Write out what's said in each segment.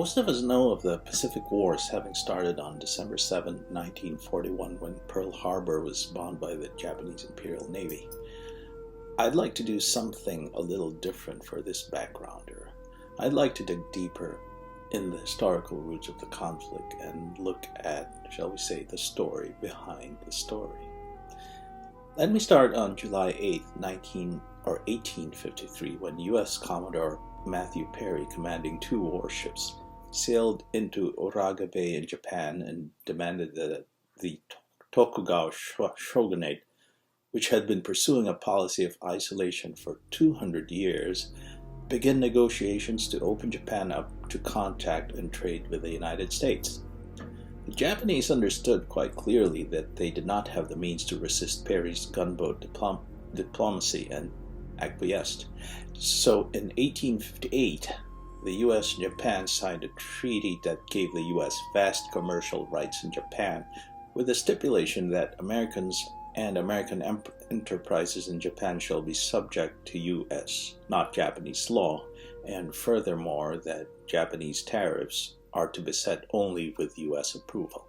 Most of us know of the Pacific Wars having started on December 7, 1941, when Pearl Harbor was bombed by the Japanese Imperial Navy. I'd like to do something a little different for this backgrounder. I'd like to dig deeper in the historical roots of the conflict and look at, shall we say, the story behind the story. Let me start on July 8, 1853, when U.S. Commodore Matthew Perry, commanding 2 warships, sailed into Uraga Bay in Japan and demanded that the Tokugawa shogunate, which had been pursuing a policy of isolation for 200 years, begin negotiations to open Japan up to contact and trade with the United States. The Japanese understood quite clearly that they did not have the means to resist Perry's gunboat diplomacy and acquiesced. So in 1858, the U.S. and Japan signed a treaty that gave the U.S. vast commercial rights in Japan, with the stipulation that Americans and American enterprises in Japan shall be subject to U.S., not Japanese law, and furthermore that Japanese tariffs are to be set only with U.S. approval.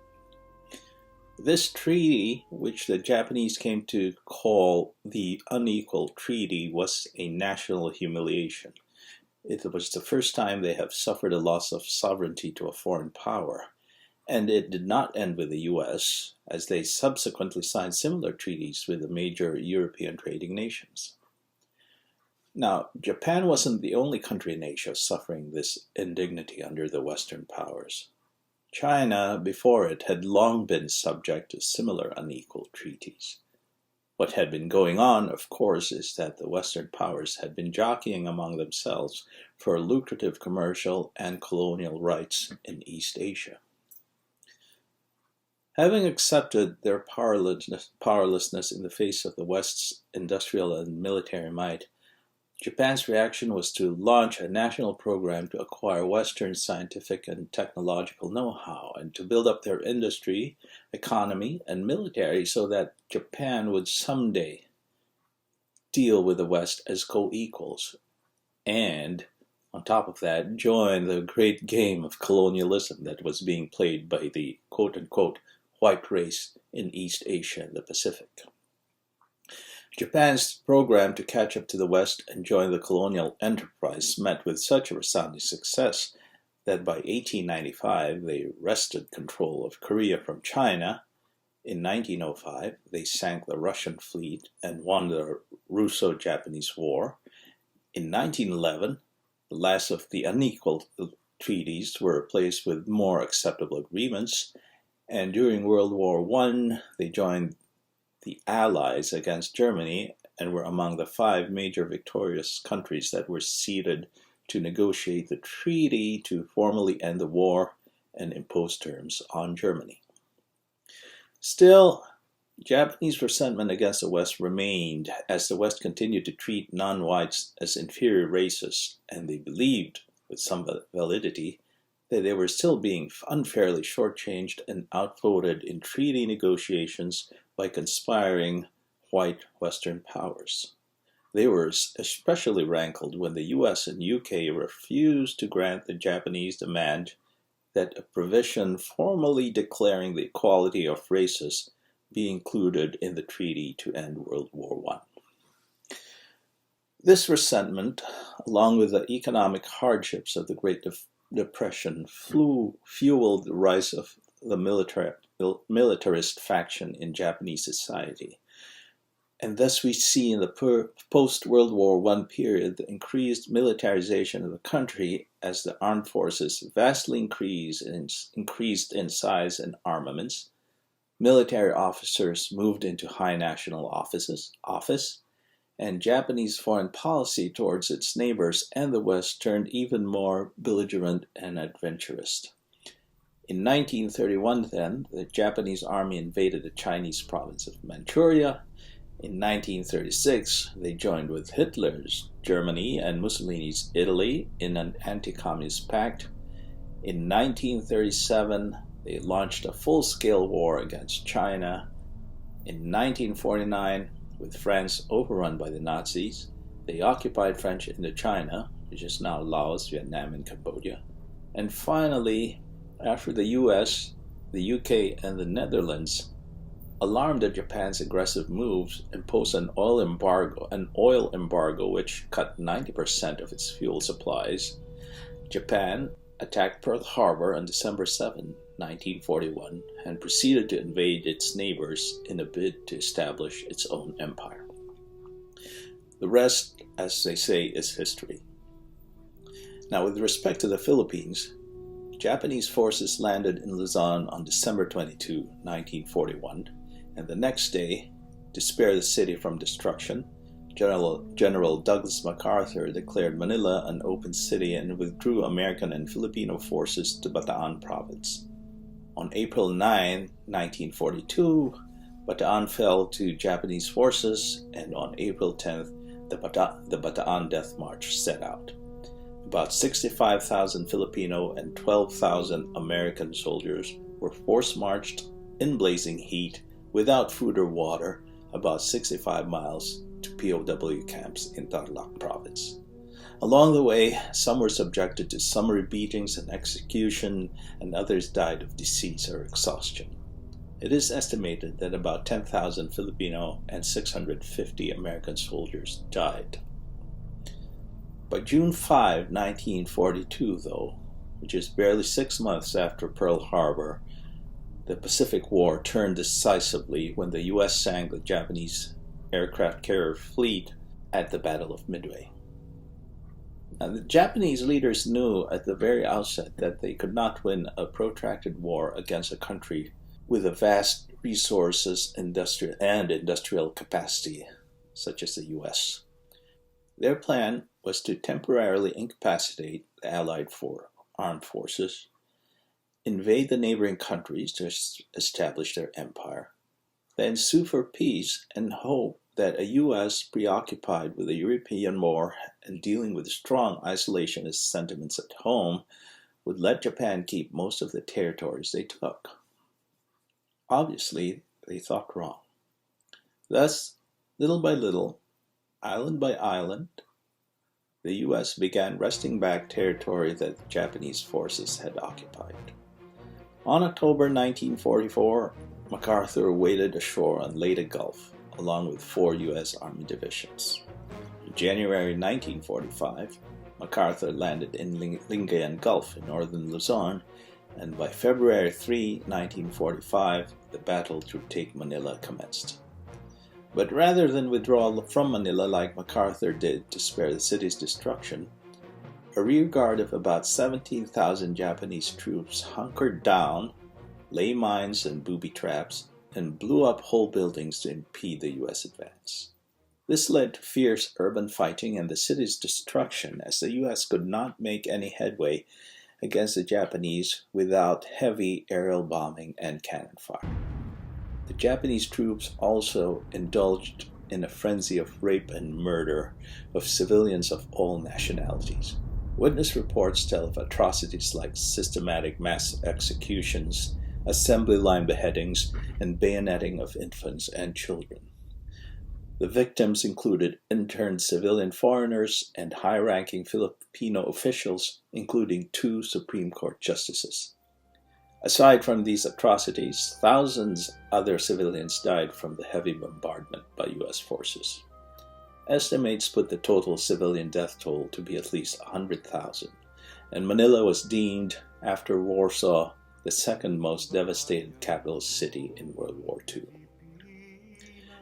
This treaty, which the Japanese came to call the Unequal Treaty, was a national humiliation. It was the first time they have suffered a loss of sovereignty to a foreign power. And it did not end with the U.S., as they subsequently signed similar treaties with the major European trading nations. Now, Japan wasn't the only country in Asia suffering this indignity under the Western powers. China, before it, had long been subject to similar unequal treaties. What had been going on, of course, is that the Western powers had been jockeying among themselves for lucrative commercial and colonial rights in East Asia. Having accepted their powerlessness in the face of the West's industrial and military might, Japan's reaction was to launch a national program to acquire Western scientific and technological know-how and to build up their industry, economy, and military so that Japan would someday deal with the West as co-equals and, on top of that, join the great game of colonialism that was being played by the quote-unquote white race in East Asia and the Pacific. Japan's program to catch up to the West and join the colonial enterprise met with such a resounding success that by 1895 they wrested control of Korea from China. In 1905, they sank the Russian fleet and won the Russo-Japanese War. In 1911, the last of the unequal treaties were replaced with more acceptable agreements, and during World War I, they joined the Allies against Germany and were among the 5 major victorious countries that were seated to negotiate the treaty to formally end the war and impose terms on Germany. Still, Japanese resentment against the West remained as the West continued to treat non-whites as inferior races, and they believed, with some validity, that they were still being unfairly shortchanged and outvoted in treaty negotiations by conspiring white Western powers. They were especially rankled when the US and UK refused to grant the Japanese demand that a provision formally declaring the equality of races be included in the treaty to end World War I. This resentment, along with the economic hardships of the Great Depression, fueled the rise of the militarist faction in Japanese society. And thus we see in the post-World War I period the increased militarization of the country as the armed forces vastly increased in size and armaments. Military officers moved into high national office, and Japanese foreign policy towards its neighbors and the West turned even more belligerent and adventurous. In 1931, then, the Japanese army invaded the Chinese province of Manchuria. In 1936, they joined with Hitler's Germany and Mussolini's Italy in an anti-communist pact. In 1937, they launched a full-scale war against China. In 1949, with France overrun by the Nazis, they occupied French Indochina, which is now Laos, Vietnam, and Cambodia. And finally, after the US, the UK, and the Netherlands, alarmed at Japan's aggressive moves, imposed an oil embargo which cut 90% of its fuel supplies, Japan attacked Pearl Harbor on December 7, 1941, and proceeded to invade its neighbors in a bid to establish its own empire. The rest, as they say, is history. Now, with respect to the Philippines, Japanese forces landed in Luzon on December 22, 1941, and the next day, to spare the city from destruction, General Douglas MacArthur declared Manila an open city and withdrew American and Filipino forces to Bataan province. On April 9, 1942, Bataan fell to Japanese forces, and on April 10th, the Bataan Death March set out. About 65,000 Filipino and 12,000 American soldiers were force-marched in blazing heat without food or water about 65 miles to POW camps in Tarlac province. Along the way, some were subjected to summary beatings and execution, and others died of disease or exhaustion. It is estimated that about 10,000 Filipino and 650 American soldiers died. By June 5, 1942, though, which is barely 6 months after Pearl Harbor, the Pacific War turned decisively when the U.S. sank the Japanese aircraft carrier fleet at the Battle of Midway. Now, the Japanese leaders knew at the very outset that they could not win a protracted war against a country with a vast resources and industrial capacity, such as the U.S. Their plan was to temporarily incapacitate the Allied armed forces, invade the neighboring countries to establish their empire, then sue for peace and hope that a U.S. preoccupied with the European war and dealing with strong isolationist sentiments at home would let Japan keep most of the territories they took. Obviously, they thought wrong. Thus, little by little, island by island, the U.S. began wresting back territory that the Japanese forces had occupied. On October 1944, MacArthur waded ashore on Leyte Gulf, along with 4 U.S. Army divisions. In January 1945, MacArthur landed in Lingayen Gulf in northern Luzon, and by February 3, 1945, the battle to take Manila commenced. But rather than withdraw from Manila like MacArthur did to spare the city's destruction, a rearguard of about 17,000 Japanese troops hunkered down, lay mines and booby traps, and blew up whole buildings to impede the U.S. advance. This led to fierce urban fighting and the city's destruction, as the U.S. could not make any headway against the Japanese without heavy aerial bombing and cannon fire. The Japanese troops also indulged in a frenzy of rape and murder of civilians of all nationalities. Witness reports tell of atrocities like systematic mass executions, assembly line beheadings, and bayoneting of infants and children. The victims included interned civilian foreigners and high-ranking Filipino officials, including 2 Supreme Court justices. Aside from these atrocities, thousands other civilians died from the heavy bombardment by U.S. forces. Estimates put the total civilian death toll to be at least 100,000, and Manila was deemed, after Warsaw, the second most devastated capital city in World War II.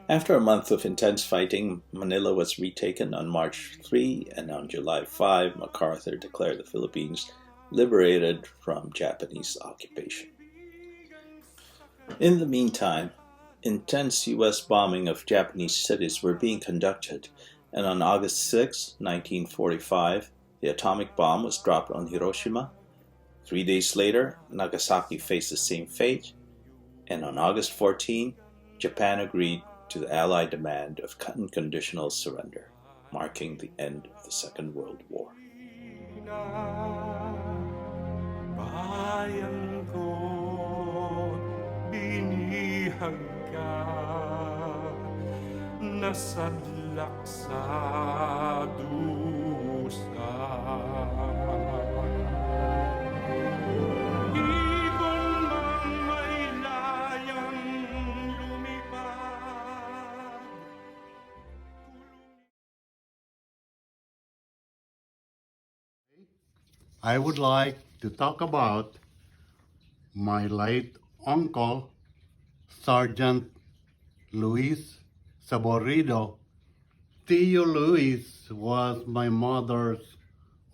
After a month of intense fighting, Manila was retaken on March 3, and on July 5, MacArthur declared the Philippines liberated from Japanese occupation. In the meantime, intense U.S. bombing of Japanese cities were being conducted, and on August 6, 1945, the atomic bomb was dropped on Hiroshima. 3 days later, Nagasaki faced the same fate, and on August 14, Japan agreed to the Allied demand of unconditional surrender, marking the end of the Second World War. Bayan ko, binihag ka, nasadlak sa dusa. Ibon mang may layang lumipad. I would like to talk about my late uncle, Sergeant Luis Saborido. Tio Luis was my mother's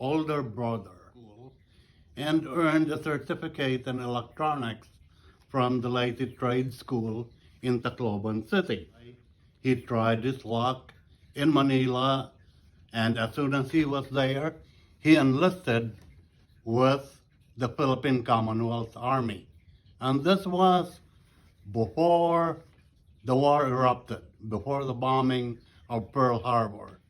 older brother and earned a certificate in electronics from the Leyte Trade School in Tacloban City. He tried his luck in Manila, and as soon as he was there, he enlisted with the Philippine Commonwealth Army. And this was before the war erupted, before the bombing of Pearl Harbor.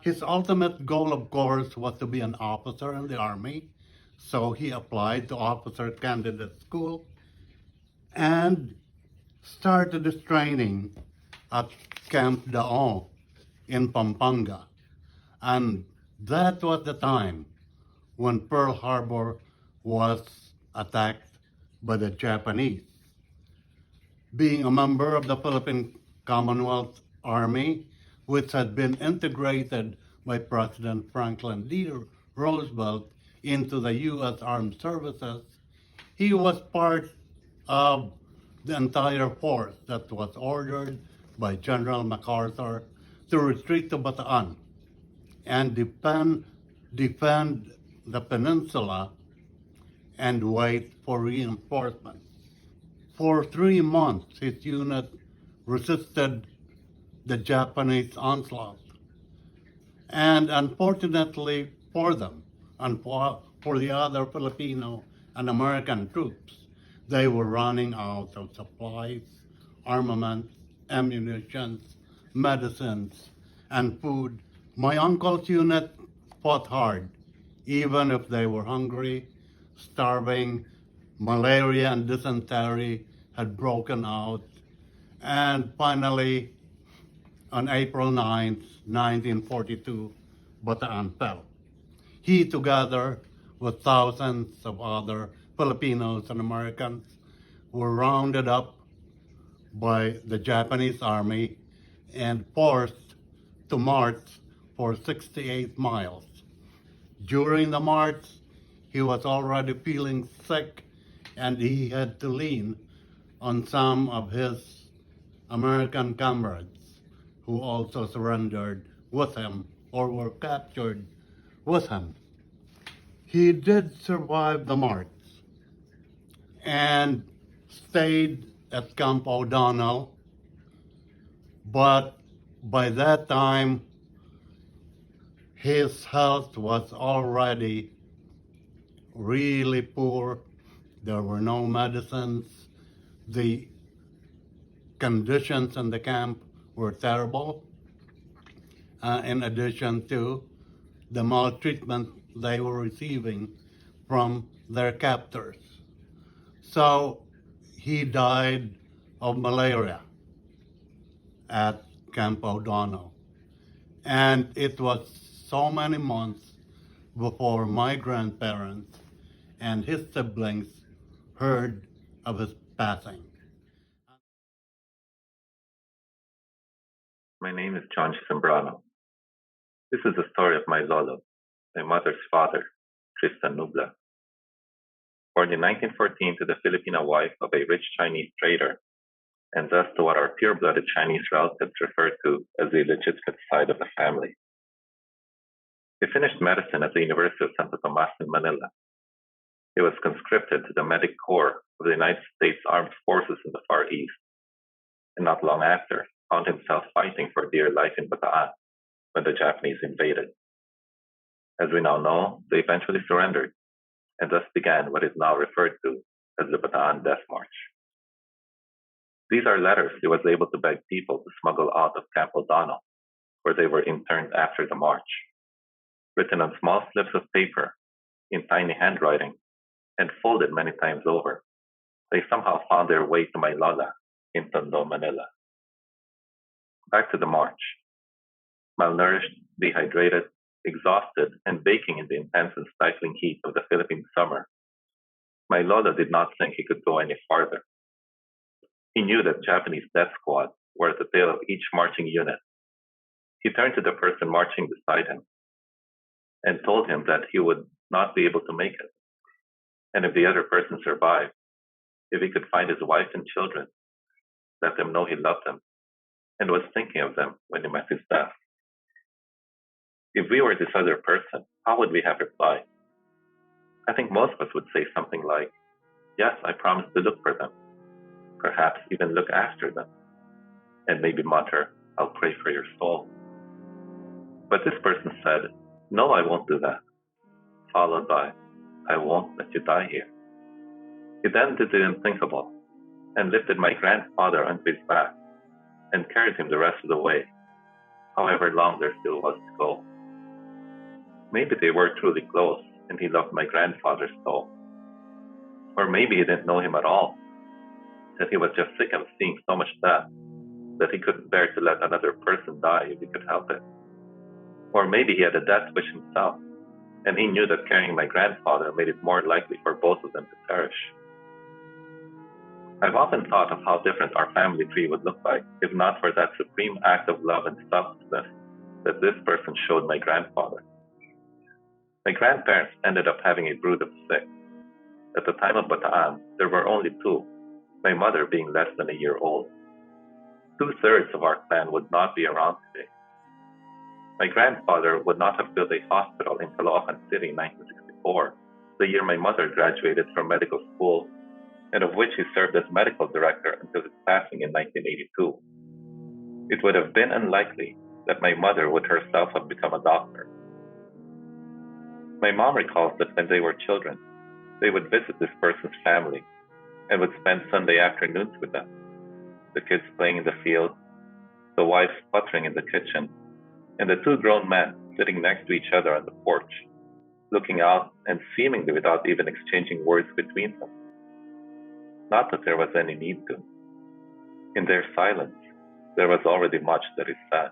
His ultimate goal, of course, was to be an officer in the Army, so he applied to officer candidate school and started his training at Camp Daon in Pampanga. And that was the time when Pearl Harbor was attacked by the Japanese. Being a member of the Philippine Commonwealth Army, which had been integrated by President Franklin D. Roosevelt into the U.S. Armed Services, he was part of the entire force that was ordered by General MacArthur to retreat to Bataan and defend the peninsula and wait for reinforcements. For 3 months, his unit resisted the Japanese onslaught. And unfortunately for them, and for the other Filipino and American troops, they were running out of supplies, armaments, ammunition, medicines, and food. My uncle's unit fought hard, even if they were hungry, starving, malaria and dysentery had broken out, and finally, on April 9, 1942, Bataan fell. He, together with thousands of other Filipinos and Americans, were rounded up by the Japanese army and forced to march for 68 miles. During the march, he was already feeling sick and he had to lean on some of his American comrades who also surrendered with him or were captured with him. He did survive the march and stayed at Camp O'Donnell, but by that time his health was already really poor. There were no medicines. The conditions in the camp were terrible, in addition to the maltreatment they were receiving from their captors. So he died of malaria at Camp O'Donnell. And it was so many months before my grandparents and his siblings heard of his passing. My name is John Sembrano. This is the story of my lolo, my mother's father, Tristan Nubla. Born in 1914 to the Filipina wife of a rich Chinese trader, and thus to what our pure-blooded Chinese relatives refer to as the legitimate side of the family. He finished medicine at the University of Santo Tomas in Manila. He was conscripted to the Medic Corps of the United States Armed Forces in the Far East, and not long after, found himself fighting for dear life in Bataan when the Japanese invaded. As we now know, they eventually surrendered, and thus began what is now referred to as the Bataan Death March. These are letters he was able to beg people to smuggle out of Camp O'Donnell, where they were interned after the march. Written on small slips of paper, in tiny handwriting, and folded many times over, they somehow found their way to my lola in Tondo, Manila. Back to the march. Malnourished, dehydrated, exhausted, and baking in the intense and stifling heat of the Philippine summer, My lolo did not think he could go any farther. He knew that Japanese death squads were at the tail of each marching unit. He turned to the person marching beside him and told him that he would not be able to make it. And if the other person survived, if he could find his wife and children, let them know he loved them and was thinking of them when he met his death. If we were this other person, how would we have replied? I think most of us would say something like, yes, I promise to look for them, perhaps even look after them, and maybe mutter, I'll pray for your soul. But this person said, no, I won't do that, followed by, I won't let you die here. He then did the unthinkable and lifted my grandfather onto his back and carried him the rest of the way, however long there still was to go. Maybe they were truly close and he loved my grandfather so. Or maybe he didn't know him at all, that he was just sick of seeing so much death that he couldn't bear to let another person die if he could help it. Or maybe he had a death wish himself, and he knew that carrying my grandfather made it more likely for both of them to perish. I've often thought of how different our family tree would look like if not for that supreme act of love and selflessness that this person showed my grandfather. My grandparents ended up having a brood of 6. At the time of Bataan, there were only 2, my mother being less than a year old. 2/3 of our clan would not be around today. My grandfather would not have built a hospital in Caloocan City in 1964, the year my mother graduated from medical school, and of which he served as medical director until his passing in 1982. It would have been unlikely that my mother would herself have become a doctor. My mom recalls that when they were children, they would visit this person's family and would spend Sunday afternoons with them, the kids playing in the field, the wife sputtering in the kitchen, and the 2 grown men sitting next to each other on the porch, looking out and seemingly without even exchanging words between them. Not that there was any need to. In their silence, there was already much that is said.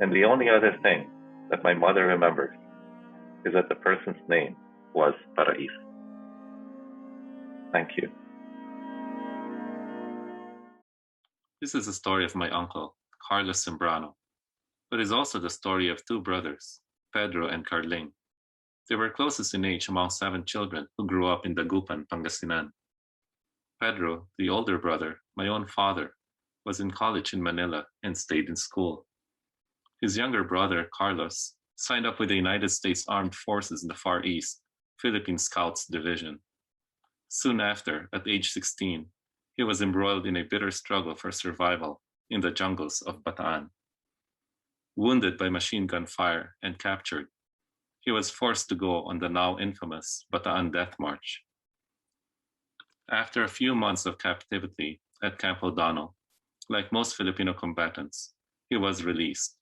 And the only other thing that my mother remembers is that the person's name was Parais. Thank you. This is the story of my uncle, Carlos Sembrano, but is also the story of 2 brothers, Pedro and Carling. They were closest in age among 7 children who grew up in Dagupan, Pangasinan. Pedro, the older brother, my own father, was in college in Manila and stayed in school. His younger brother, Carlos, signed up with the United States Armed Forces in the Far East, Philippine Scouts Division. Soon after, at age 16, he was embroiled in a bitter struggle for survival in the jungles of Bataan. Wounded by machine gun fire and captured, he was forced to go on the now infamous Bataan Death March. After a few months of captivity at Camp O'Donnell, like most Filipino combatants, he was released,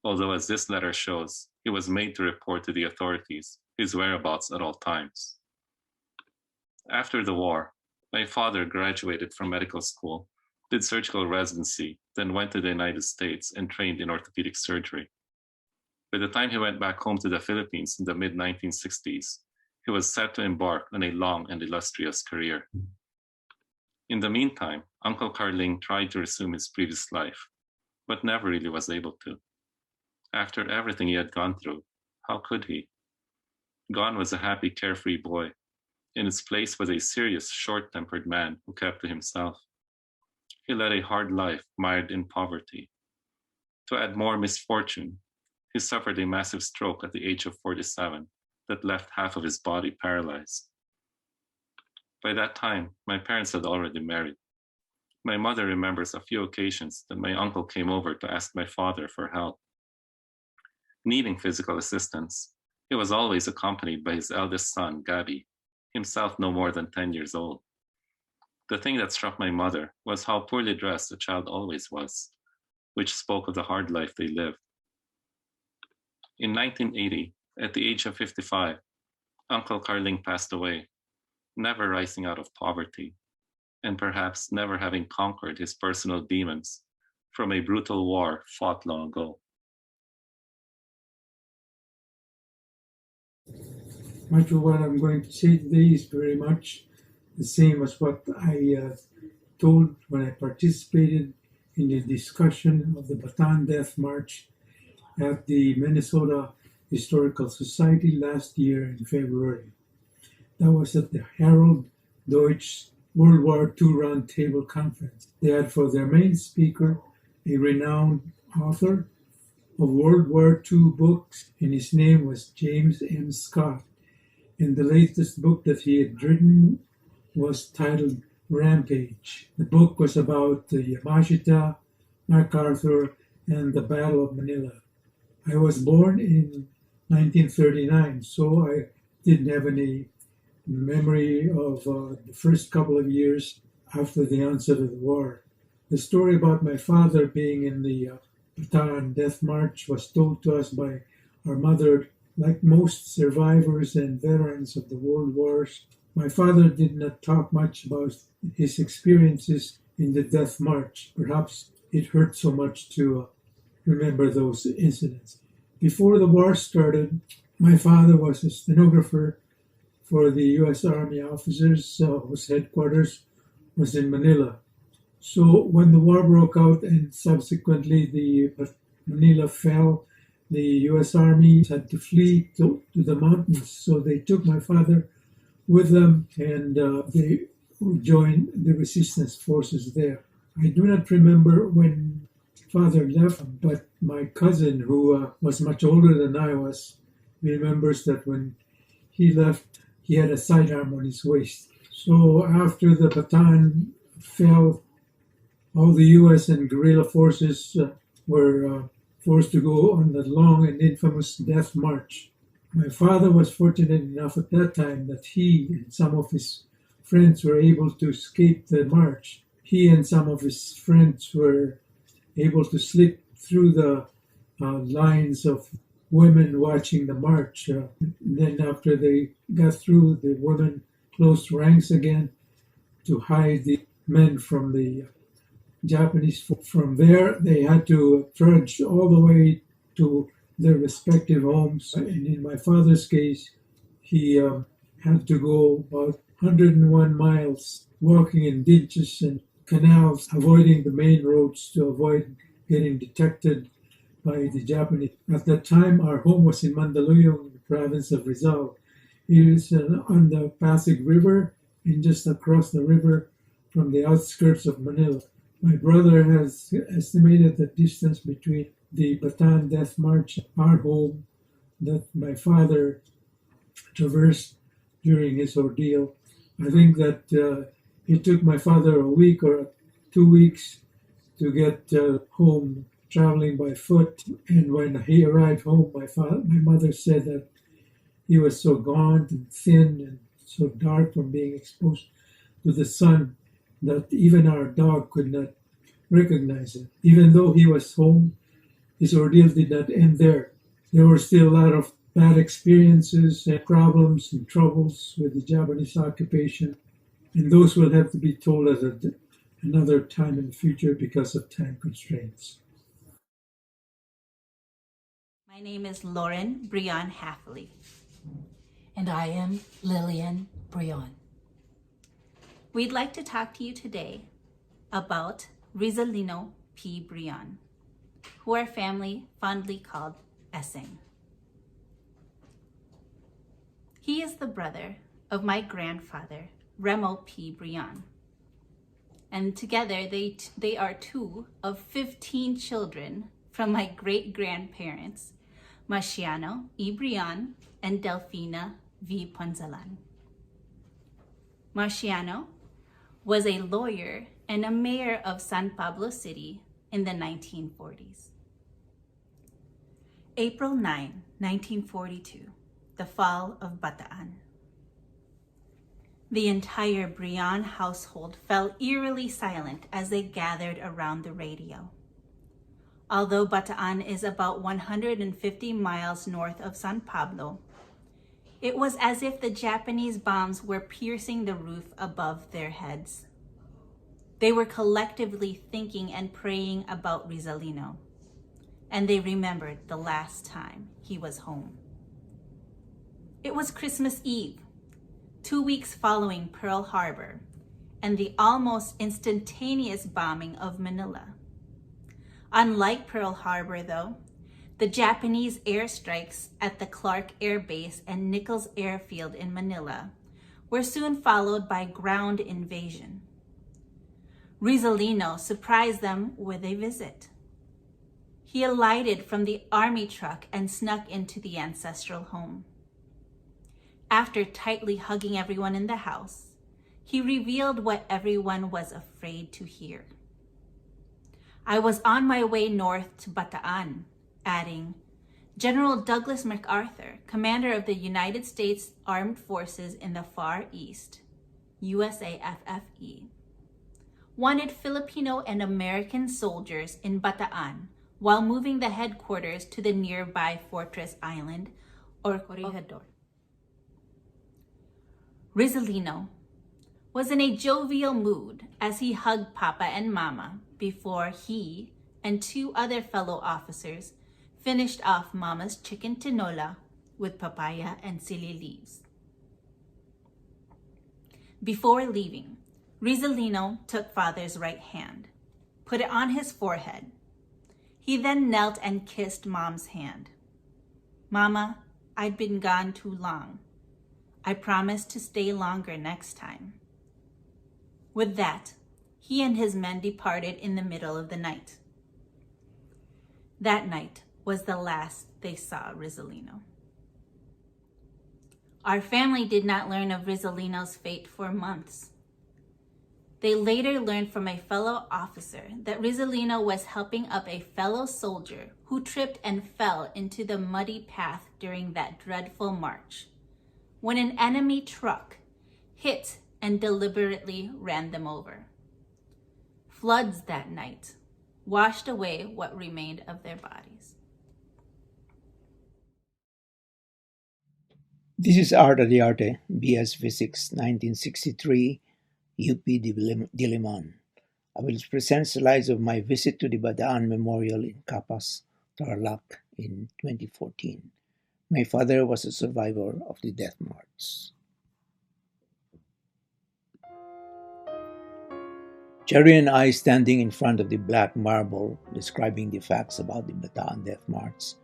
although as this letter shows, he was made to report to the authorities his whereabouts at all times. After the war, my father graduated from medical school, did surgical residency, then went to the United States and trained in orthopedic surgery. By the time he went back home to the Philippines in the mid-1960s, he was set to embark on a long and illustrious career. In the meantime, Uncle Carling tried to resume his previous life, but never really was able to. After everything he had gone through, how could he? Gone was a happy, carefree boy. In his place was a serious, short-tempered man who kept to himself. He led a hard life, mired in poverty. To add more misfortune, he suffered a massive stroke at the age of 47 that left half of his body paralyzed. By that time, my parents had already married. My mother remembers a few occasions that my uncle came over to ask my father for help. Needing physical assistance, he was always accompanied by his eldest son, Gabi, himself no more than 10 years old. The thing that struck my mother was how poorly dressed the child always was, which spoke of the hard life they lived. In 1980, at the age of 55, Uncle Carling passed away, never rising out of poverty, and perhaps never having conquered his personal demons from a brutal war fought long ago. Much of what I'm going to say today is very much the same as what I told when I participated in the discussion of the Bataan Death March at the Minnesota Historical Society last year in February. That was at the Harold Deutsch World War II Roundtable Conference. They had for their main speaker a renowned author of World War II books, and his name was James M. Scott. And the latest book that he had written was titled Rampage. The book was about the Yamashita, MacArthur, and the Battle of Manila. I was born in 1939, so I didn't have any memory of the first couple of years after the onset of the war. The story about my father being in the Bataan Death March was told to us by our mother. Like most survivors and veterans of the world wars, my father did not talk much about his experiences in the Death March. Perhaps it hurt so much to remember those incidents. Before the war started, my father was a stenographer for the U.S. Army officers whose headquarters was in Manila. So when the war broke out and subsequently the Manila fell, the U.S. Army had to flee to the mountains. So they took my father with them and they joined the resistance forces there. I do not remember when father left, but my cousin, who was much older than I was, remembers that when he left, he had a sidearm on his waist. So after the Bataan fell, all the U.S. and guerrilla forces were forced to go on the long and infamous Death March. My father was fortunate enough at that time that he and some of his friends were able to escape the march. He and some of his friends were able to slip through the lines of women watching the march. Then after they got through, the women closed ranks again to hide the men from the Japanese. From there, they had to trudge all the way to their respective homes. And in my father's case, he had to go about 101 miles walking in ditches and canals, avoiding the main roads to avoid getting detected by the Japanese. At that time, our home was in Mandaluyong, the province of Rizal. It is on the Pasig River and just across the river from the outskirts of Manila. My brother has estimated the distance between the Bataan Death March and our home that my father traversed during his ordeal. I think that it took my father a week or 2 weeks to get home traveling by foot. And when he arrived home, my mother said that he was so gaunt and thin and so dark from being exposed to the sun that even our dog could not recognize it. Even though he was home, his ordeal did not end there. There were still a lot of bad experiences and problems and troubles with the Japanese occupation, and those will have to be told at another time in the future because of time constraints. My name is Lauren Brion Hafley. And I am Lillian Brion. We'd like to talk to you today about Rizalino P. Brion, who our family fondly called Essing. He is the brother of my grandfather, Remo P. Brion. And together they are two of 15 children from my great-grandparents, Marciano E. Brion and Delfina V. Ponzalan. Marciano was a lawyer and a mayor of San Pablo City in the 1940s. April 9, 1942, the fall of Bataan. The entire Brion household fell eerily silent as they gathered around the radio. Although Bataan is about 150 miles north of San Pablo, it was as if the Japanese bombs were piercing the roof above their heads. They were collectively thinking and praying about Rizalino, and they remembered the last time he was home. It was Christmas Eve, 2 weeks following Pearl Harbor and the almost instantaneous bombing of Manila. Unlike Pearl Harbor, though, the Japanese airstrikes at the Clark Air Base and Nichols Airfield in Manila were soon followed by ground invasion. Rizalino surprised them with a visit. He alighted from the army truck and snuck into the ancestral home. After tightly hugging everyone in the house, he revealed what everyone was afraid to hear. I was on my way north to Bataan, adding, General Douglas MacArthur, commander of the United States Armed Forces in the Far East, USAFFE, wanted Filipino and American soldiers in Bataan while moving the headquarters to the nearby Fortress Island or Corregidor. Rizalino was in a jovial mood as he hugged Papa and Mama before he and 2 other fellow officers finished off Mama's chicken tinola with papaya and sili leaves. Before leaving, Rizalino took Father's right hand, put it on his forehead. He then knelt and kissed Mom's hand. Mama, I'd been gone too long. I promise to stay longer next time. With that, he and his men departed in the middle of the night. That night was the last they saw Rizalino. Our family did not learn of Rizalino's fate for months. They later learned from a fellow officer that Rizalino was helping up a fellow soldier who tripped and fell into the muddy path during that dreadful march, when an enemy truck hit and deliberately ran them over. Floods that night washed away what remained of their bodies. This is Art Adiarte, BS Physics 1963, UP Diliman. I will present slides of my visit to the Bataan Memorial in Capas, Tarlac in 2014. My father was a survivor of the death march. Jerry and I standing in front of the black marble describing the facts about the Bataan death march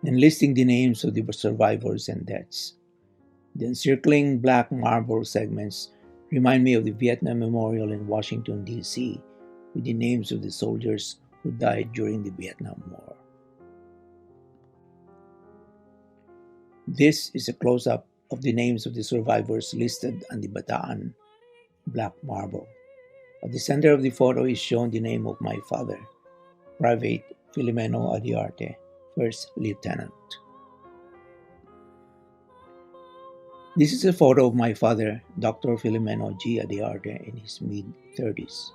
and listing the names of the survivors and deaths. The encircling black marble segments remind me of the Vietnam Memorial in Washington, D.C., with the names of the soldiers who died during the Vietnam War. This is a close-up of the names of the survivors listed on the Bataan black marble. At the center of the photo is shown the name of my father, Private Filomeno Adiarte, First Lieutenant. This is a photo of my father, Dr. Filomeno G. Adiarte, in his mid-30s.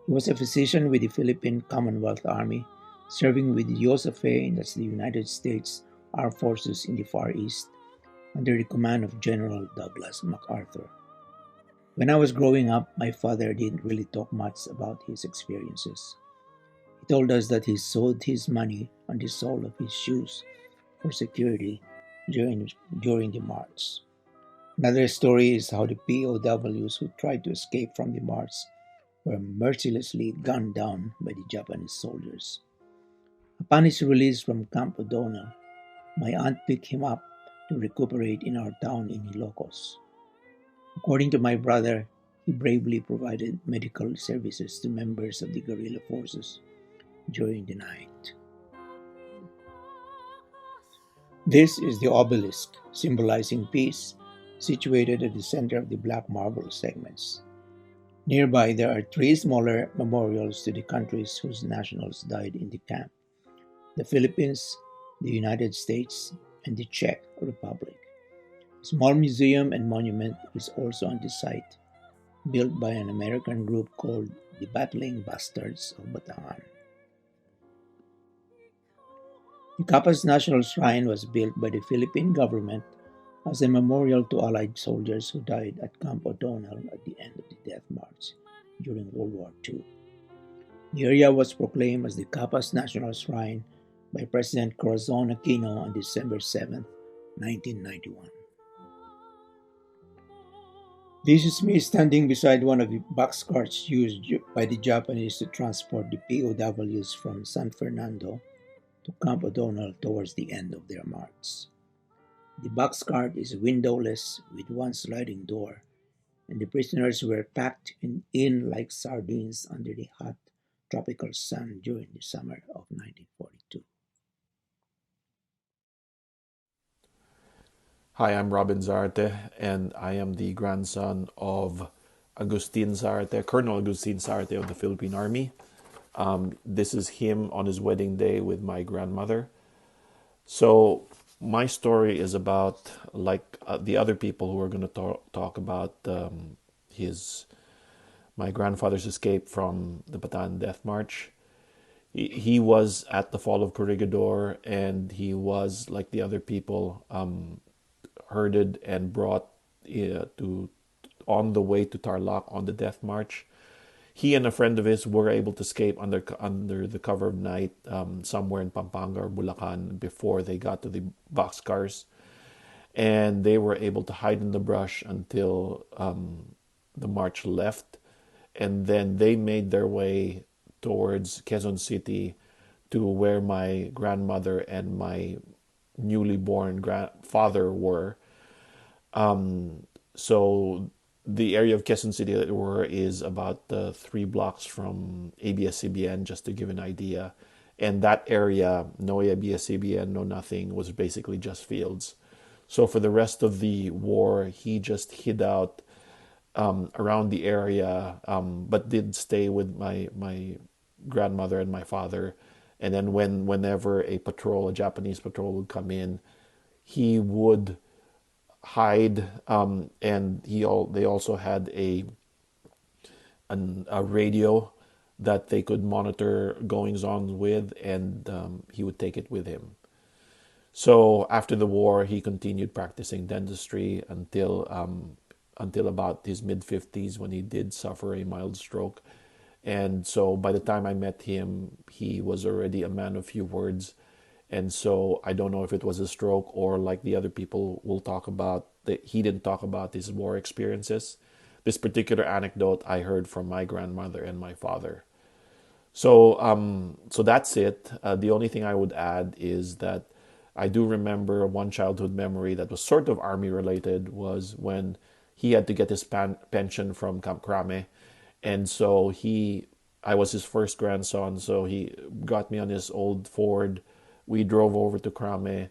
He was a physician with the Philippine Commonwealth Army, serving with the USAFE, that's the United States Armed Forces in the Far East, under the command of General Douglas MacArthur. When I was growing up, my father didn't really talk much about his experiences. He told us that he sold his money on the sole of his shoes for security during the march. Another story is how the POWs who tried to escape from the march were mercilessly gunned down by the Japanese soldiers. Upon his release from Camp O'Donnell, my aunt picked him up to recuperate in our town in Ilocos. According to my brother, he bravely provided medical services to members of the guerrilla forces during the night. This is the obelisk, symbolizing peace, situated at the center of the black marble segments. Nearby, there are 3 smaller memorials to the countries whose nationals died in the camp: the Philippines, the United States, and the Czech Republic. A small museum and monument is also on the site, built by an American group called the Battling Bastards of Bataan. The Capas National Shrine was built by the Philippine government as a memorial to Allied soldiers who died at Camp O'Donnell at the end of the Death March during World War II. The area was proclaimed as the Capas National Shrine by President Corazon Aquino on December 7, 1991. This is me standing beside one of the boxcarts used by the Japanese to transport the POWs from San Fernando to Camp O'Donnell towards the end of their march. The boxcart is windowless with one sliding door, and the prisoners were packed in like sardines under the hot tropical sun during the summer of 1942. Hi, I'm Robin Zarte, and I am the grandson of Agustin Zarte, Colonel Agustin Zarte of the Philippine Army. This is him on his wedding day with my grandmother. So my story is about, like the other people who are going to talk about his my grandfather's escape from the Bataan Death March. He was at the fall of Corregidor, and he was, like the other people, herded and brought to on the way to Tarlac on the Death March. He and a friend of his were able to escape under the cover of night somewhere in Pampanga or Bulacan before they got to the boxcars, and they were able to hide in the brush until the march left, and then they made their way towards Quezon City to where my grandmother and my newly born father were. So the area of Quezon City that we were is about 3 blocks from ABS-CBN, just to give an idea. And that area, no ABS-CBN, no nothing, was basically just fields. So for the rest of the war, he just hid out around the area, but did stay with my grandmother and my father. And then whenever a Japanese patrol would come in, he would hide, and they also had a radio that they could monitor goings on with, and he would take it with him. So after the war, he continued practicing dentistry until about his mid-50s, when he did suffer a mild stroke. And so by the time I met him, he was already a man of few words. And so I don't know if it was a stroke, or, like the other people will talk about, that he didn't talk about his war experiences. This particular anecdote I heard from my grandmother and my father. So so that's it. The only thing I would add is that I do remember one childhood memory that was sort of army related, was when he had to get his pension from Camp Crame. And so I was his first grandson, so he got me on his old Ford. We drove over to Crame.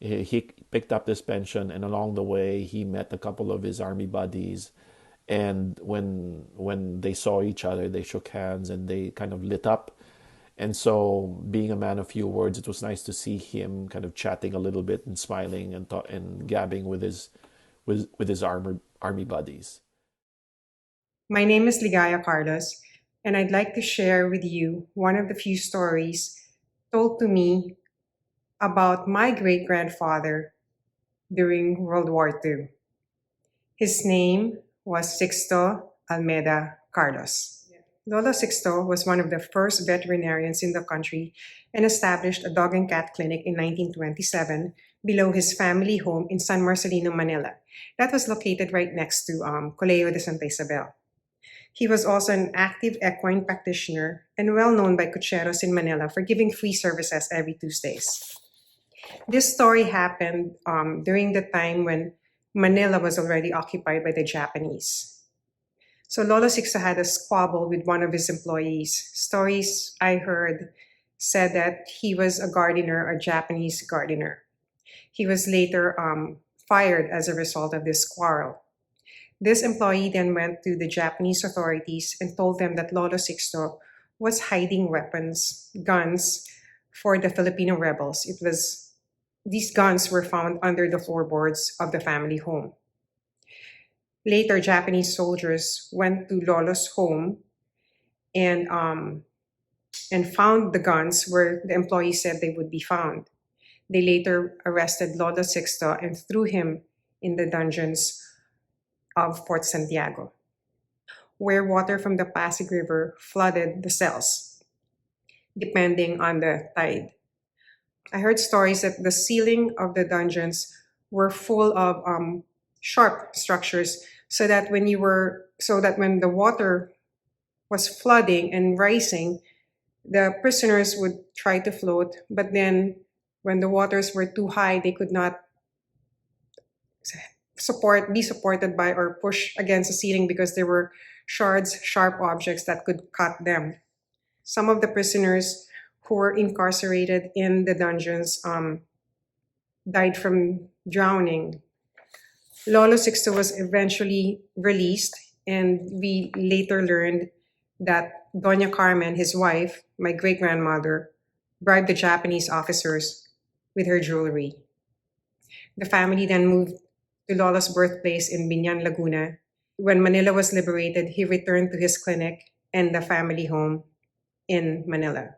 He picked up this pension, and along the way, he met a couple of his army buddies. And when they saw each other, they shook hands and they kind of lit up. And so, being a man of few words, it was nice to see him kind of chatting a little bit and smiling and gabbing with his army buddies. My name is Ligaya Carlos, and I'd like to share with you one of the few stories told to me about my great grandfather during World War II. His name was Sixto Almeida Carlos. Lolo Sixto was one of the first veterinarians in the country and established a dog and cat clinic in 1927 below his family home in San Marcelino, Manila. That was located right next to Colegio de Santa Isabel. He was also an active equine practitioner and well known by cucheros in Manila for giving free services every Tuesdays. This story happened during the time when Manila was already occupied by the Japanese. So Lolo Sixto had a squabble with one of his employees. Stories I heard said that he was a gardener, a Japanese gardener. He was later fired as a result of this quarrel. This employee then went to the Japanese authorities and told them that Lolo Sixto was hiding guns for the Filipino rebels. These guns were found under the floorboards of the family home. Later, Japanese soldiers went to Lolo's home and found the guns where the employee said they would be found. They later arrested Lolo Sixto and threw him in the dungeons of Fort Santiago, where water from the Pasig River flooded the cells, depending on the tide. I heard stories that the ceiling of the dungeons were full of sharp structures so that when the water was flooding and rising, the prisoners would try to float, but then when the waters were too high, they could not be supported by or push against the ceiling because there were sharp objects that could cut them. Some of the prisoners who were incarcerated in the dungeons died from drowning. Lolo Sixto was eventually released, and we later learned that Doña Carmen, his wife, my great-grandmother, bribed the Japanese officers with her jewelry. The family then moved to Lolo's birthplace in Binyan, Laguna. When Manila was liberated, he returned to his clinic and the family home in Manila.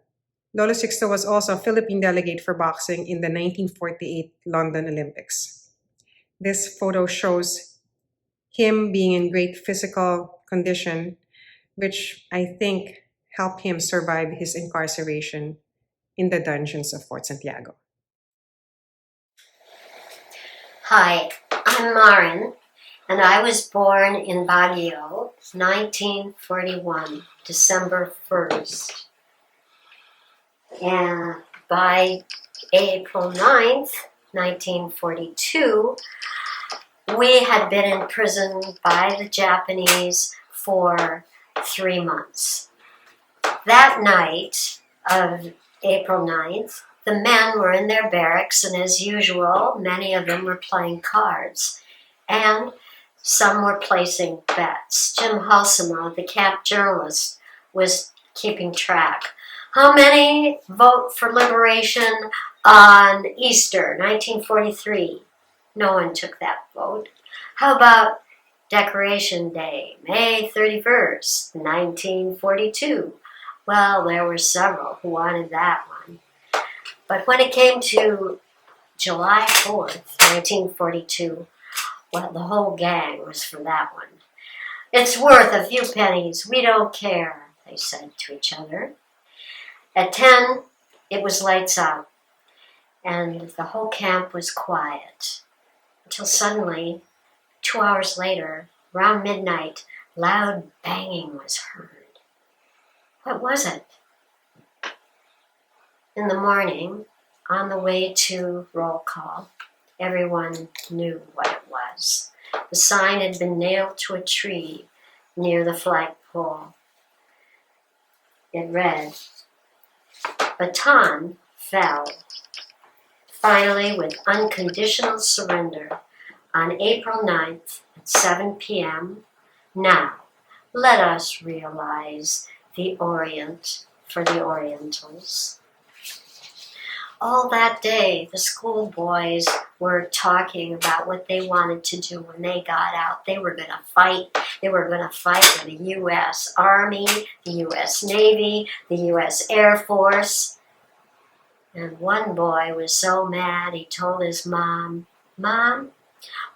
Lolo Sixto was also a Philippine delegate for boxing in the 1948 London Olympics. This photo shows him being in great physical condition, which I think helped him survive his incarceration in the dungeons of Fort Santiago. Hi, I'm Marin, and I was born in Baguio, 1941, December 1st. And by April 9th, 1942, we had been imprisoned by the Japanese for 3 months. That night of April 9th, the men were in their barracks, and as usual, many of them were playing cards, and some were placing bets. Jim Halsema, the camp journalist, was keeping track. How many vote for liberation on Easter, 1943? No one took that vote. How about Decoration Day, May 31st, 1942? Well, there were several who wanted that one. But when it came to July 4th, 1942, well, the whole gang was for that one. It's worth a few pennies. We don't care, they said to each other. At 10, it was lights out, and the whole camp was quiet. Until suddenly, 2 hours later, around midnight, loud banging was heard. What was it? In the morning, on the way to roll call, everyone knew what it was. The sign had been nailed to a tree near the flagpole. It read, "Bataan fell, finally with unconditional surrender on April 9th at 7 p.m. Now, let us realize the Orient for the Orientals." All that day, the schoolboys were talking about what they wanted to do when they got out. They were going to fight. They were going to fight for the U.S. Army, the U.S. Navy, the U.S. Air Force. And one boy was so mad, he told his mom, "Mom,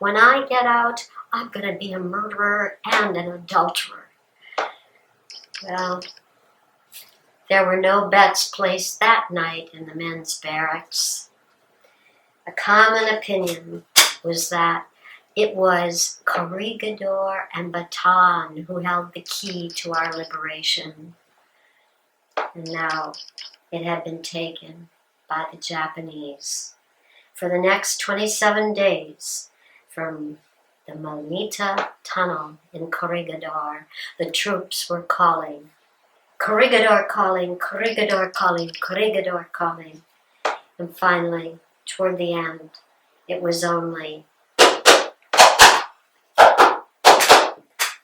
when I get out, I'm going to be a murderer and an adulterer." Well, there were no bets placed that night in the men's barracks. A common opinion was that it was Corregidor and Bataan who held the key to our liberation. And now it had been taken by the Japanese. For the next 27 days, from the Malmita Tunnel in Corregidor, the troops were calling, "Corregidor calling, Corregidor calling, Corregidor calling." And finally, toward the end, it was only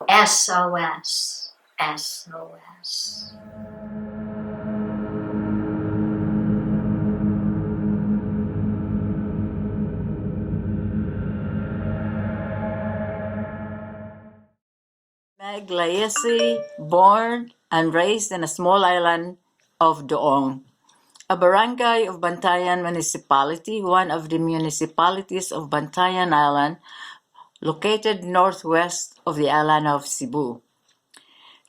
SOS, SOS. Meg Laesi, born and raised in a small island of Doong, a barangay of Bantayan Municipality, one of the municipalities of Bantayan Island, located northwest of the island of Cebu.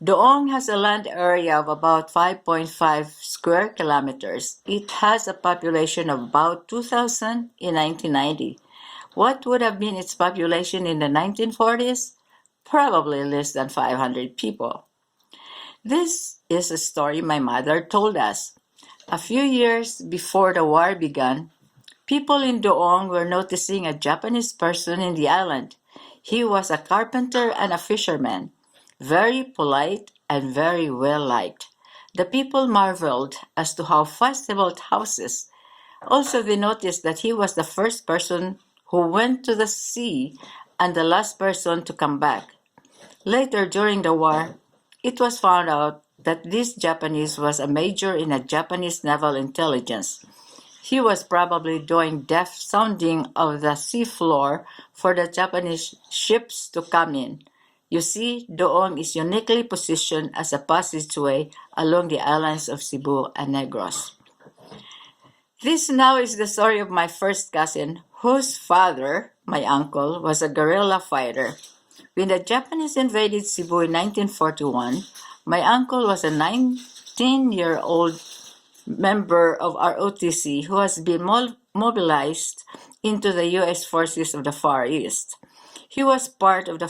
Doong has a land area of about 5.5 square kilometers. It has a population of about 2,000 in 1990. What would have been its population in the 1940s? probably less than 500 people. This is a story my mother told us. A few years before the war began, people in Doong were noticing a Japanese person in the island. He was a carpenter and a fisherman, very polite and very well liked. The people marveled as to how fast he built houses. Also, they noticed that he was the first person who went to the sea and the last person to come back. Later, during the war, it was found out that this Japanese was a major in a Japanese naval intelligence. He was probably doing depth sounding of the seafloor for the Japanese ships to come in. You see, Doong is uniquely positioned as a passageway along the islands of Cebu and Negros. This now is the story of my first cousin, whose father, my uncle, was a guerrilla fighter. When the Japanese invaded Cebu in 1941, my uncle was a 19-year-old member of ROTC who has been mobilized into the U.S. forces of the Far East. He was part of the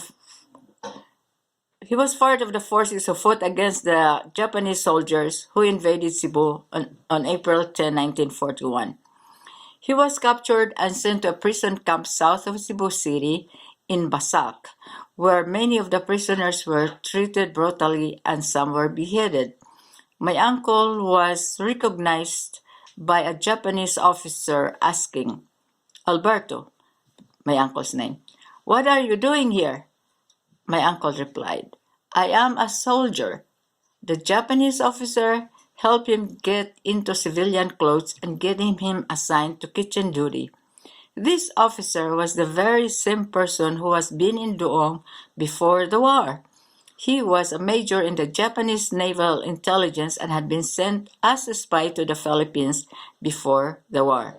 forces who fought against the Japanese soldiers who invaded Cebu on April 10, 1941. He was captured and sent to a prison camp south of Cebu City in Basak, where many of the prisoners were treated brutally and some were beheaded. My uncle was recognized by a Japanese officer asking, "Alberto," my uncle's name, "what are you doing here?" My uncle replied, "I am a soldier." The Japanese officer helped him get into civilian clothes and getting him assigned to kitchen duty. This officer was the very same person who has been in Doong before the war. He was a major in the Japanese naval intelligence and had been sent as a spy to the Philippines before the war.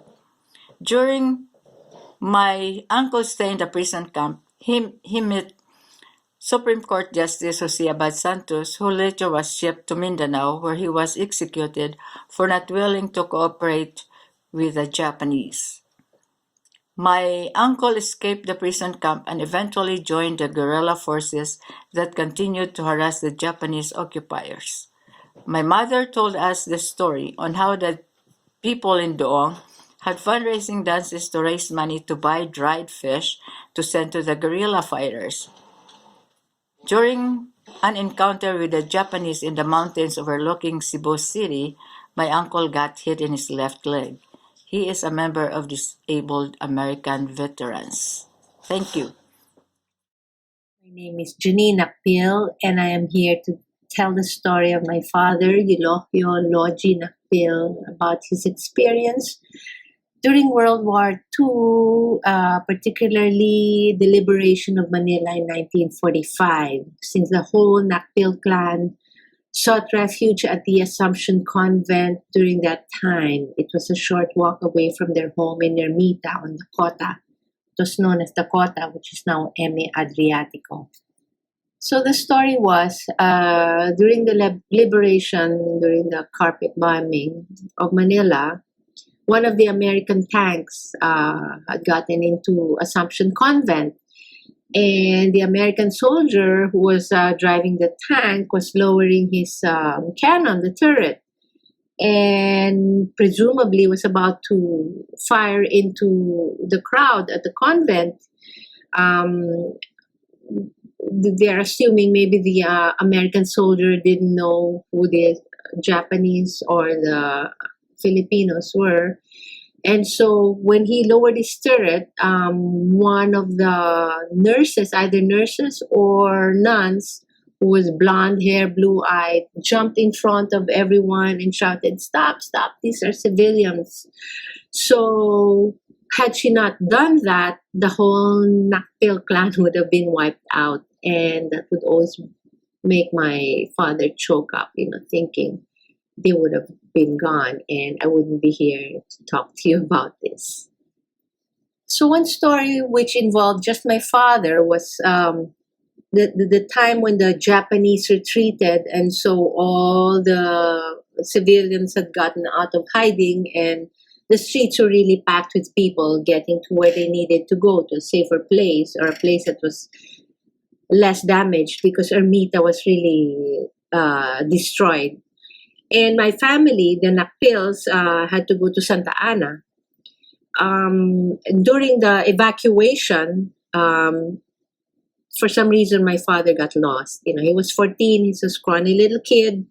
During my uncle's stay in the prison camp, he met Supreme Court Justice Jose Abad Santos, who later was shipped to Mindanao, where he was executed for not willing to cooperate with the Japanese. My uncle escaped the prison camp and eventually joined the guerrilla forces that continued to harass the Japanese occupiers. My mother told us the story on how the people in Doong had fundraising dances to raise money to buy dried fish to send to the guerrilla fighters. During an encounter with the Japanese in the mountains overlooking Cebu City, my uncle got hit in his left leg. He is a member of Disabled American Veterans. Thank you. My name is Janina Nakpil, and I am here to tell the story of my father, Eulogio Logi Nakpil, about his experience during World War II, particularly the liberation of Manila in 1945, since the whole Nakpil clan sought refuge at the Assumption Convent during that time. It was a short walk away from their home in Ermita on the Cota. It was known as the Cota, which is now Eme Adriatico. So the story was, during the liberation, during the carpet bombing of Manila, one of the American tanks had gotten into Assumption Convent. And the American soldier who was driving the tank was lowering his cannon, the turret, and presumably was about to fire into the crowd at the convent. They're assuming maybe the American soldier didn't know who the Japanese or the Filipinos were. And so when he lowered his turret, one of the nurses, either nurses or nuns, who was blonde hair, blue-eyed, jumped in front of everyone and shouted, "Stop, stop, these are civilians." So had she not done that, the whole Nakpil clan would have been wiped out. And that would always make my father choke up, thinking they would have been gone and I wouldn't be here to talk to you about this. So one story which involved just my father was the time when the Japanese retreated, and so all the civilians had gotten out of hiding and the streets were really packed with people getting to where they needed to go, to a safer place or a place that was less damaged because Ermita was really destroyed. And my family, the Nakpils, had to go to Santa Ana. During the evacuation, for some reason, my father got lost. He was 14, he's a scrawny little kid,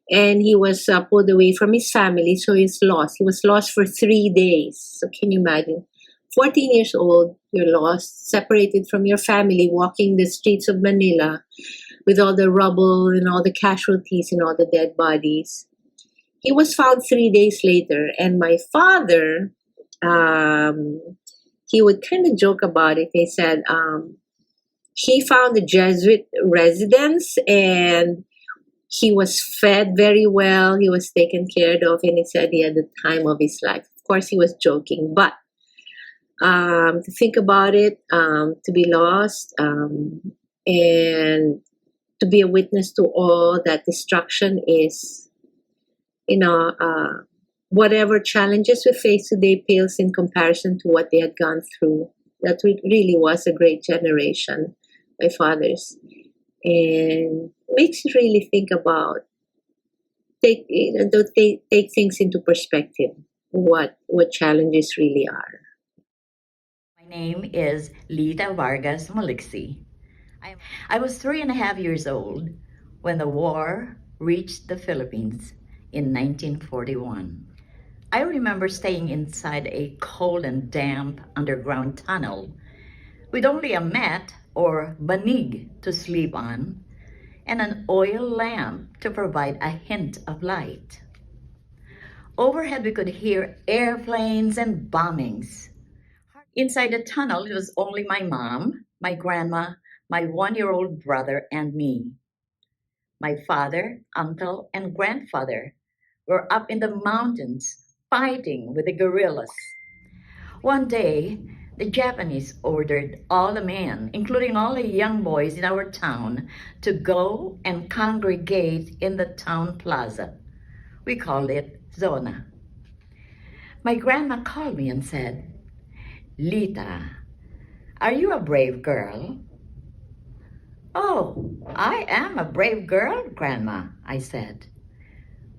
and he was pulled away from his family, so he's lost. He was lost for 3 days. So can you imagine? 14 years old, you're lost, separated from your family, walking the streets of Manila with all the rubble and all the casualties and all the dead bodies. He was found 3 days later, and my father, he would kind of joke about it. He said he found a Jesuit residence, and he was fed very well. He was taken care of, and he said he had the time of his life. Of course, he was joking, but to think about it, to be lost, and to be a witness to all that destruction is, whatever challenges we face today pales in comparison to what they had gone through. That really was a great generation, my father's, and makes you really think about take things into perspective. What challenges really are. My name is Lita Vargas Maliksi. I was 3.5 years old when the war reached the Philippines in 1941. I remember staying inside a cold and damp underground tunnel with only a mat or banig to sleep on and an oil lamp to provide a hint of light. Overhead, we could hear airplanes and bombings. Inside the tunnel, it was only my mom, my grandma, my 1-year-old brother, and me. My father, uncle, and grandfather were up in the mountains fighting with the guerrillas. One day, the Japanese ordered all the men, including all the young boys in our town, to go and congregate in the town plaza. We called it Zona. My grandma called me and said, "Lita, are you a brave girl?" "Oh, I am a brave girl, Grandma," I said.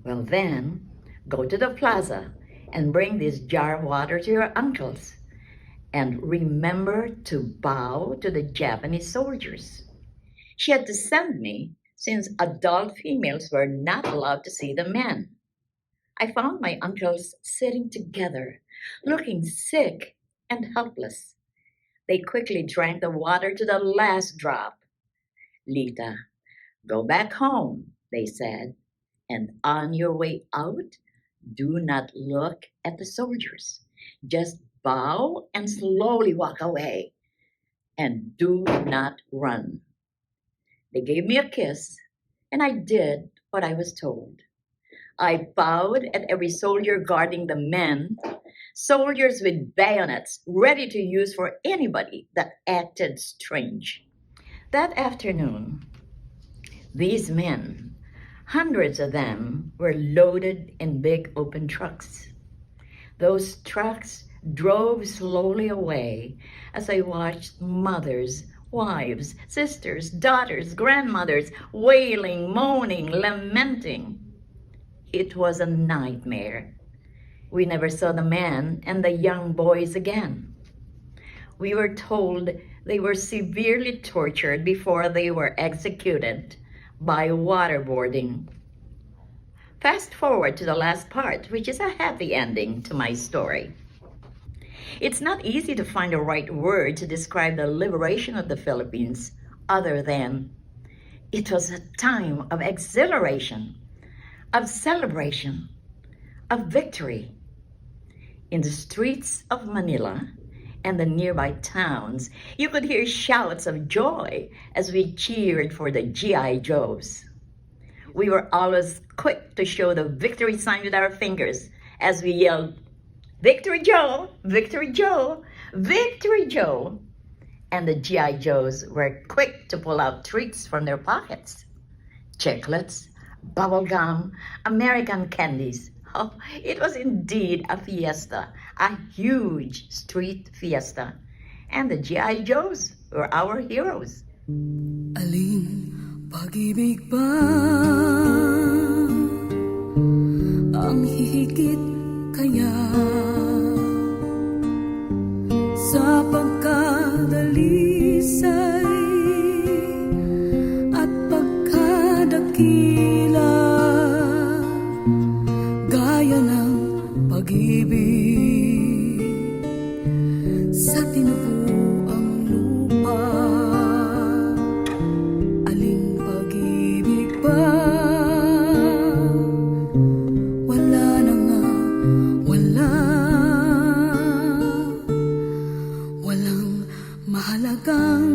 "Well then, go to the plaza and bring this jar of water to your uncles. And remember to bow to the Japanese soldiers." She had to send me since adult females were not allowed to see the men. I found my uncles sitting together, looking sick and helpless. They quickly drank the water to the last drop. "Lita, go back home," they said, "and on your way out, do not look at the soldiers. Just bow and slowly walk away, and do not run." They gave me a kiss, and I did what I was told. I bowed at every soldier guarding the men, soldiers with bayonets ready to use for anybody that acted strange. That afternoon, these men, hundreds of them, were loaded in big open trucks. Those trucks drove slowly away as I watched mothers, wives, sisters, daughters, grandmothers wailing, moaning, lamenting. It was a nightmare. We never saw the men and the young boys again. We were told they were severely tortured before they were executed by waterboarding. Fast forward to the last part, which is a happy ending to my story. It's not easy to find the right word to describe the liberation of the Philippines other than it was a time of exhilaration, of celebration, of victory. In the streets of Manila and the nearby towns, you could hear shouts of joy as we cheered for the GI Joes. We were always quick to show the victory sign with our fingers as we yelled, "Victory Joe! Victory Joe! Victory Joe!" And the GI Joes were quick to pull out treats from their pockets. Chocolates, bubble gum, American candies. Oh, it was indeed a fiesta, a huge street fiesta. And the GI Joes were our heroes. Aling pag-ibig ba ang hihigit kaya sa pagkadalisay at pagkadakila gaya ng pag-ibig sa tinubuang lupa? Aling pag-ibig ba wala na nga, walang mahalagang